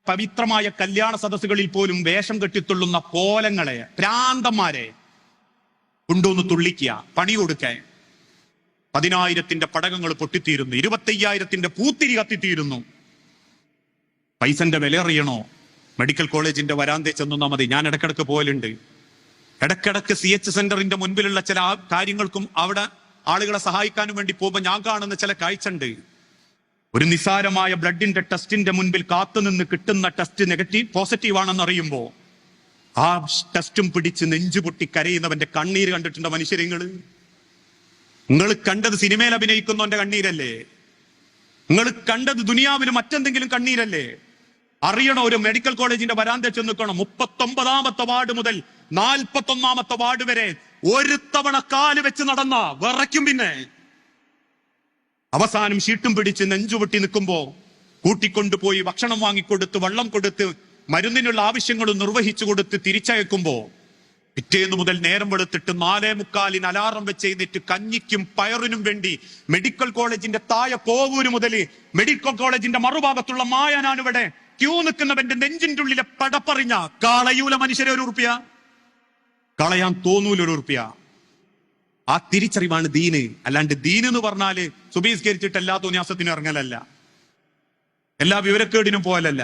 പവിത്രമായ കല്യാണ സദസ്സുകളിൽ പോലും വേഷം കെട്ടിത്തുള്ളുന്ന കോലങ്ങളെ, ഭ്രാന്തന്മാരെ കൊണ്ടുവന്ന് തുള്ളിക്കുക, പണി കൊടുക്കാൻ. 10,000 പടകങ്ങൾ പൊട്ടിത്തീരുന്നു, 25,000 പൂത്തിരി കത്തിത്തീരുന്നു. പൈസന്റെ വില അറിയണോ? മെഡിക്കൽ കോളേജിന്റെ വരാന്തേ ചെന്നാ മതി. ഞാൻ ഇടക്കിടക്ക് പോലുണ്ട്. ഇടക്കിടക്ക് CH സെന്ററിന്റെ മുൻപിലുള്ള ചില കാര്യങ്ങൾക്കും അവിടെ ആളുകളെ സഹായിക്കാനും വേണ്ടി പോകുമ്പോൾ ഞാൻ കാണുന്ന ചില കാഴ്ച ഉണ്ട്. ഒരു നിസാരമായ ബ്ലഡിന്റെ ടെസ്റ്റിന്റെ മുൻപിൽ കാത്തുനിന്ന് കിട്ടുന്ന ടെസ്റ്റ് പോസിറ്റീവ് ആണെന്ന് അറിയുമ്പോ ആ ടെസ്റ്റും പിടിച്ച് നെഞ്ചുപൊട്ടി കരയുന്നവന്റെ കണ്ണീര് കണ്ടിട്ടുണ്ടോ മനുഷ്യരിങ്ങള്? നിങ്ങൾ കണ്ടത് സിനിമയിൽ അഭിനയിക്കുന്നവന്റെ കണ്ണീരല്ലേ? നിങ്ങൾ കണ്ടത് ദുനിയാവിൽ മറ്റെന്തെങ്കിലും കണ്ണീരല്ലേ? അറിയണോ? ഒരു മെഡിക്കൽ കോളേജിന്റെ വരാന്ത ചെന്ന് നിൽക്കണം. 39ാമത്തെ വാർഡ് മുതൽ 41ാമത്തെ വാർഡ് വരെ ഒരു തവണ കാല് വെച്ച് നടന്ന വിറയ്ക്കും. പിന്നെ അവസാനം ഷീട്ടും പിടിച്ച് നെഞ്ചുപൊട്ടി നിൽക്കുമ്പോ കൂട്ടിക്കൊണ്ടുപോയി ഭക്ഷണം വാങ്ങിക്കൊടുത്ത്, വെള്ളം കൊടുത്ത്, മരുന്നിനുള്ള ആവശ്യങ്ങളും നിർവഹിച്ചു കൊടുത്ത് തിരിച്ചയക്കുമ്പോ പിറ്റേന്ന് മുതൽ നേരം വെളുത്തിട്ട് 4:45 അലാറം വെച്ച് എഴുന്നേറ്റ് കഞ്ഞിക്കും പയറിനും വേണ്ടി മെഡിക്കൽ കോളേജിന്റെ താഴെ കോവൂര് മുതൽ മെഡിക്കൽ കോളേജിന്റെ മറുഭാഗത്തുള്ള മായനാനിവിടെ ക്യൂ നിൽക്കുന്നവന്റെ നെഞ്ചിന്റെ ഉള്ളിലെ പടപ്പറിഞ്ഞ കളയൂല മനുഷ്യരെ ₹1, കളയാൻ തോന്നൂല ₹1. ആ തിരിച്ചറിവാണ് ദീന്. അല്ലാണ്ട് ദീന് എന്ന് പറഞ്ഞാല് സുബഹിസ്കരിച്ചിട്ട് എല്ലാ തോന്നിയാസത്തിനും ഇറങ്ങലല്ല, എല്ലാ വിവരക്കേടിനും പോലല്ല.